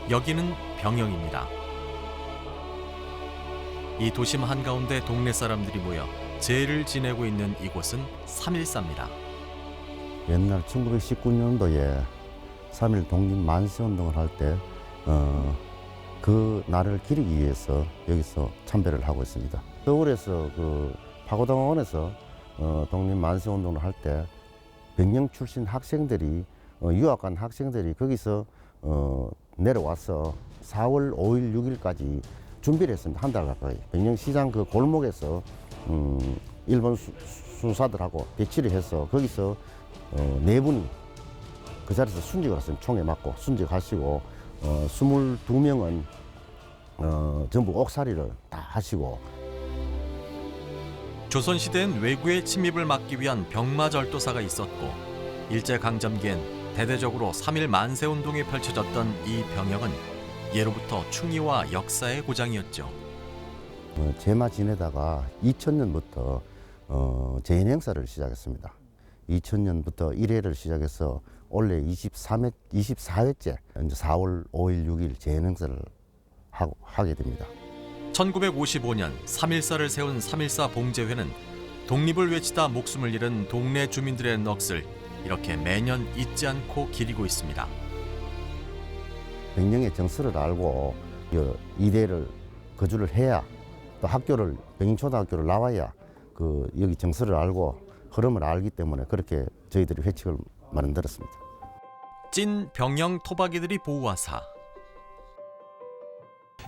여기는 병영입니다. 이 도심 한가운데 동네 사람들이 모여 제를 지내고 있는 이곳은 3.14입니다. 옛날 1919년도에 3.1 독립 만세운동을 할 때 그 날을 기리기 위해서 여기서 참배를 하고 있습니다. 서울에서 그 파고당원에서 독립 만세운동을 할 때 병영 출신 학생들이 유학 간 학생들이 거기서 내려와서 4월 5일, 6일까지 준비를 했습니다. 한 달 가까이. 병영시장 그 골목에서 일본 수사들하고 배치를 해서 거기서 네 분이 그 자리에서 순직을 했습니다. 총에 맞고 순직하시고 22명은 전부 옥살이를 다 하시고. 조선시대엔 외구의 침입을 막기 위한 병마절도사가 있었고 일제강점기엔 대대적으로 3.1 만세운동이 펼쳐졌던 이 병영은 예로부터 충의와 역사의 고장이었죠. 제마 지내다가 2000년부터 제인 행사를 시작했습니다. 2000년부터 1회를 시작해서 올해 24회째 이제 4월 5일, 6일 제인 행사를 하게 됩니다. 1955년 3.14를 세운 3.14 봉제회는 독립을 외치다 목숨을 잃은 동네 주민들의 넋을 이렇게 매년 잊지 않고 기리고 있습니다. 병영의 정서를 알고 이대를 거주를 해야 또 학교를 병영초등학교를 나와야 여기 정서를 알고 흐름을 알기 때문에 그렇게 저희들이 회칙을 만들었습니다. 찐 병영 토박이들이 보호하사.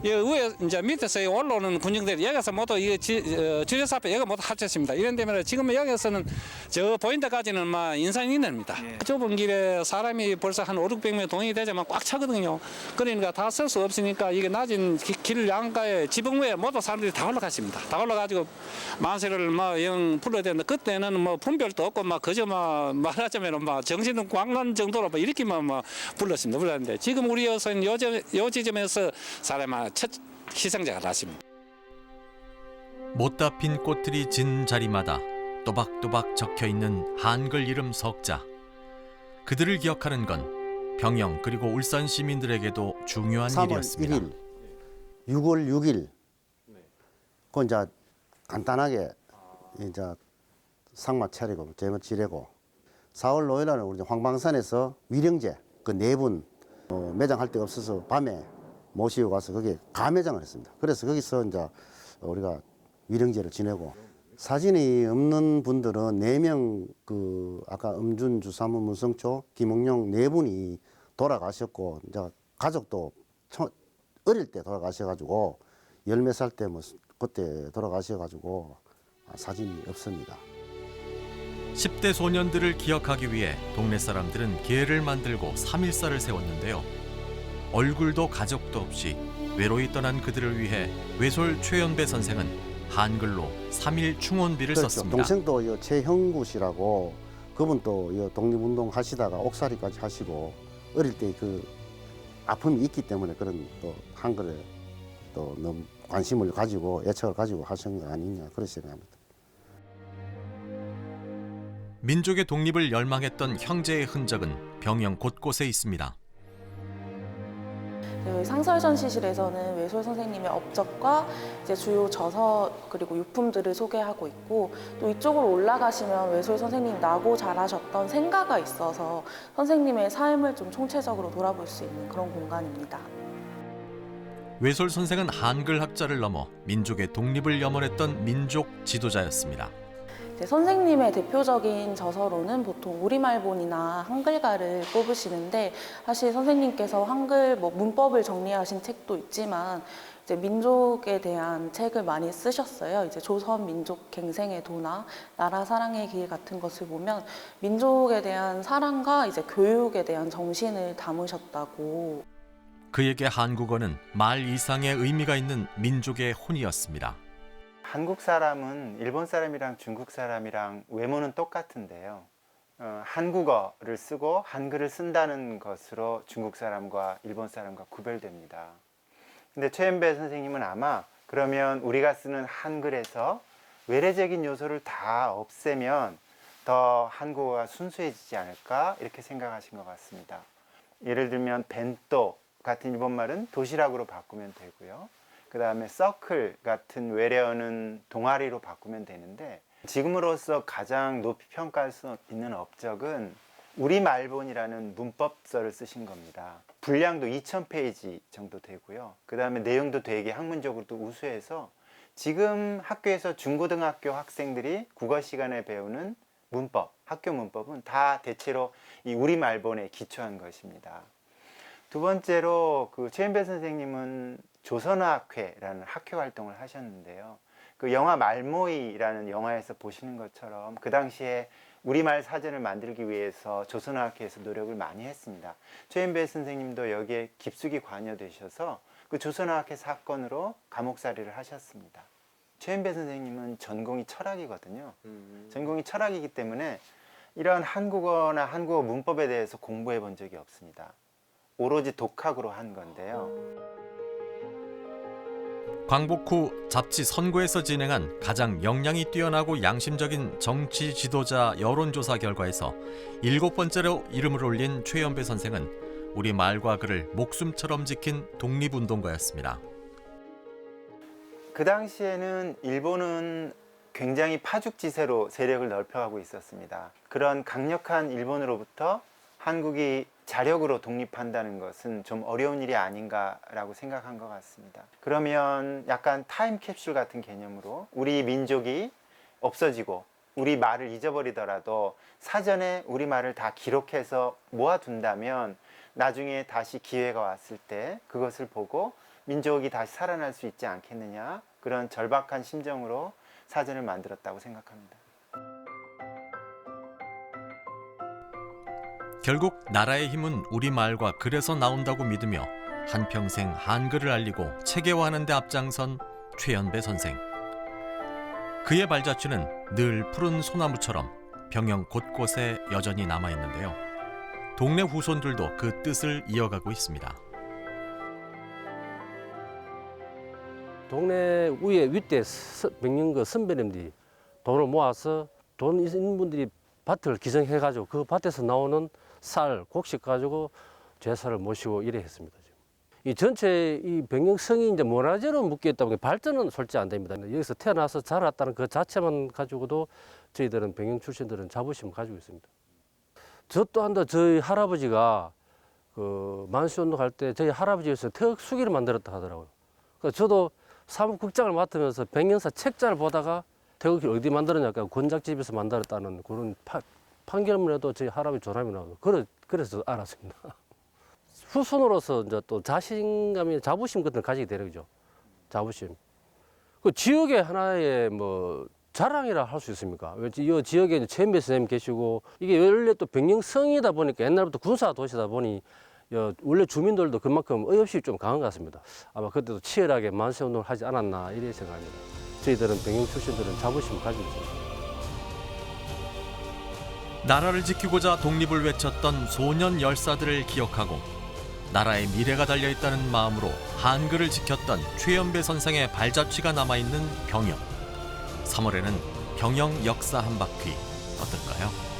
위에 이제 밑에서 올라오는 군중들이 여기서 모두 이 주제사 앞에 여기 모두 합쳤습니다. 이런 때문에 지금 여기서는 저 보인 데까지는 막 인산인해입니다. 좁은 길에 사람이 벌써 한 500~600명 동행이 되자면 꽉 차거든요. 그러니까 다 쓸 수 없으니까 이게 낮은 길 양가에 지붕 위에 모두 사람들이 다 올라갔습니다. 다 올라가지고 만세를 막 영 불러야 되는데 그때는 뭐 분별도 없고 막 그저 막 말하자면 막 정신은 광란 정도로 막 이렇게만 막 불렀는데 지금 우리 여기서는 요 지점에서 사람 첫 희생자가 났습니다. 못다 핀 꽃들이 진 자리마다 또박또박 적혀있는 한글 이름 석자. 그들을 기억하는 건 병영 그리고 울산 시민들에게도 중요한 3월 일이었습니다. 1일, 6월 6일 그 이제 간단하게 이제 상마 차리고 제물 지내고 4월 5일에는 우리 황방산에서 위령제 그 네 분 매장할 데가 없어서 밤에 모시고 가서 거기에 가매장을 했습니다. 그래서 거기서 이제 우리가 위령제를 지내고 사진이 없는 분들은 4명 아까 음준, 주사무, 문성초, 김웅용 4분이 돌아가셨고 이제 가족도 어릴 때 돌아가셔가지고 10몇 살 때 뭐 그때 돌아가셔가지고 사진이 없습니다. 10대 소년들을 기억하기 위해 동네 사람들은 계를 만들고 3.14를 세웠는데요. 얼굴도 가족도 없이 외로이 떠난 그들을 위해 외솔 최연배 선생은 한글로 3.1 충원비를 그렇죠. 썼습니다. 동생도 최형구 씨라고 그분도 독립운동 하시다가 옥살이까지 하시고 어릴 때 그 아픔이 있기 때문에 그런 또 한글에 또 너무 관심을 가지고 애착을 가지고 하신 거 아니냐 그렇게 생각합니다. 민족의 독립을 열망했던 형제의 흔적은 병영 곳곳에 있습니다. 상설전시실에서는 외솔 선생님의 업적과 이제 주요 저서 그리고 유품들을 소개하고 있고 또 이쪽으로 올라가시면 외솔 선생님 나고 자라셨던 생가가 있어서 선생님의 삶을 좀 총체적으로 돌아볼 수 있는 그런 공간입니다. 외솔 선생은 한글 학자를 넘어 민족의 독립을 염원했던 민족 지도자였습니다. 선생님의 대표적인 저서로는 보통 우리말본이나 한글가를 꼽으시는데 사실 선생님께서 한글 문법을 정리하신 책도 있지만 이제 민족에 대한 책을 많이 쓰셨어요. 이제 조선 민족 갱생의 도나 나라 사랑의 길 같은 것을 보면 민족에 대한 사랑과 이제 교육에 대한 정신을 담으셨다고. 그에게 한국어는 말 이상의 의미가 있는 민족의 혼이었습니다. 한국 사람은 일본 사람이랑 중국 사람이랑 외모는 똑같은데요. 한국어를 쓰고 한글을 쓴다는 것으로 중국 사람과 일본 사람과 구별됩니다. 근데 최연배 선생님은 아마 그러면 우리가 쓰는 한글에서 외래적인 요소를 다 없애면 더 한국어가 순수해지지 않을까 이렇게 생각하신 것 같습니다. 예를 들면 벤또, 같은 일본말은 도시락으로 바꾸면 되고요. 그 다음에 서클 같은 외래어는 동아리로 바꾸면 되는데 지금으로서 가장 높이 평가할 수 있는 업적은 우리말본이라는 문법서를 쓰신 겁니다. 분량도 2000페이지 정도 되고요. 그 다음에 내용도 되게 학문적으로도 우수해서 지금 학교에서 중고등학교 학생들이 국어 시간에 배우는 문법, 학교 문법은 다 대체로 이 우리말본에 기초한 것입니다. 두 번째로 그 최현배 선생님은 조선어학회라는 학회 활동을 하셨는데요. 그 영화 말모이라는 영화에서 보시는 것처럼 그 당시에 우리말 사전을 만들기 위해서 조선어학회에서 노력을 많이 했습니다. 최현배 선생님도 여기에 깊숙이 관여되셔서 그 조선어학회 사건으로 감옥살이를 하셨습니다. 최현배 선생님은 전공이 철학이거든요. 전공이 철학이기 때문에 이런 한국어나 한국어 문법에 대해서 공부해 본 적이 없습니다. 오로지 독학으로 한 건데요. 광복 후 잡지 선고에서 진행한 가장 역량이 뛰어나고 양심적인 정치 지도자 여론조사 결과에서 7번째로 이름을 올린 최연배 선생은 우리 말과 글을 목숨처럼 지킨 독립운동가였습니다. 그 당시에는 일본은 굉장히 파죽지세로 세력을 넓혀가고 있었습니다. 그런 강력한 일본으로부터 한국이 자력으로 독립한다는 것은 좀 어려운 일이 아닌가라고 생각한 것 같습니다. 그러면 약간 타임캡슐 같은 개념으로 우리 민족이 없어지고 우리 말을 잊어버리더라도 사전에 우리 말을 다 기록해서 모아둔다면 나중에 다시 기회가 왔을 때 그것을 보고 민족이 다시 살아날 수 있지 않겠느냐, 그런 절박한 심정으로 사전을 만들었다고 생각합니다. 결국 나라의 힘은 우리말과 글에서 나온다고 믿으며 한평생 한글을 알리고 체계화하는 데 앞장선 최연배 선생. 그의 발자취는 늘 푸른 소나무처럼 병영 곳곳에 여전히 남아있는데요. 동네 후손들도 그 뜻을 이어가고 있습니다. 동네 위에 윗대 백년 선배님들이 돈을 모아서 돈 있는 분들이 밭을 기증해가지고 그 밭에서 나오는 쌀, 곡식 가지고 제사를 모시고 이래 했습니다. 지금. 이 전체 이 백령성이 이제 문화재로 묶여 있다 보니 발전은 솔직히 안 됩니다. 여기서 태어나서 자랐다는 그 자체만 가지고도 저희들은 백령 출신들은 자부심을 가지고 있습니다. 저 또한 저희 할아버지가 그 만수운동 할 때 저희 할아버지에서 태극수기를 만들었다 하더라고요. 그래서 저도 사무국장을 맡으면서 백령사 책자를 보다가 태극기를 어디 만들었냐니까 권작집에서 만들었다는 그런 판결문에도 저희 할아버지 조남이 나오고 그래서 알았습니다. 후손으로서 이제 또 자신감이 자부심 같은 걸 가지게 되는 거죠. 자부심. 그 지역의 하나의 뭐 자랑이라 할 수 있습니까? 이 지역에 최연배 선생님 계시고 이게 원래 또 백령성이다 보니까 옛날부터 군사 도시다 보니 원래 주민들도 그만큼 의협심이 좀 강한 것 같습니다. 아마 그때도 치열하게 만세운동을 하지 않았나 이렇게 생각합니다. 저희들은 백령 출신들은 자부심을 가지고 있습니다. 나라를 지키고자 독립을 외쳤던 소년 열사들을 기억하고 나라의 미래가 달려있다는 마음으로 한글을 지켰던 최연배 선생의 발자취가 남아있는 병영. 3월에는 병영 역사 한 바퀴 어떨까요?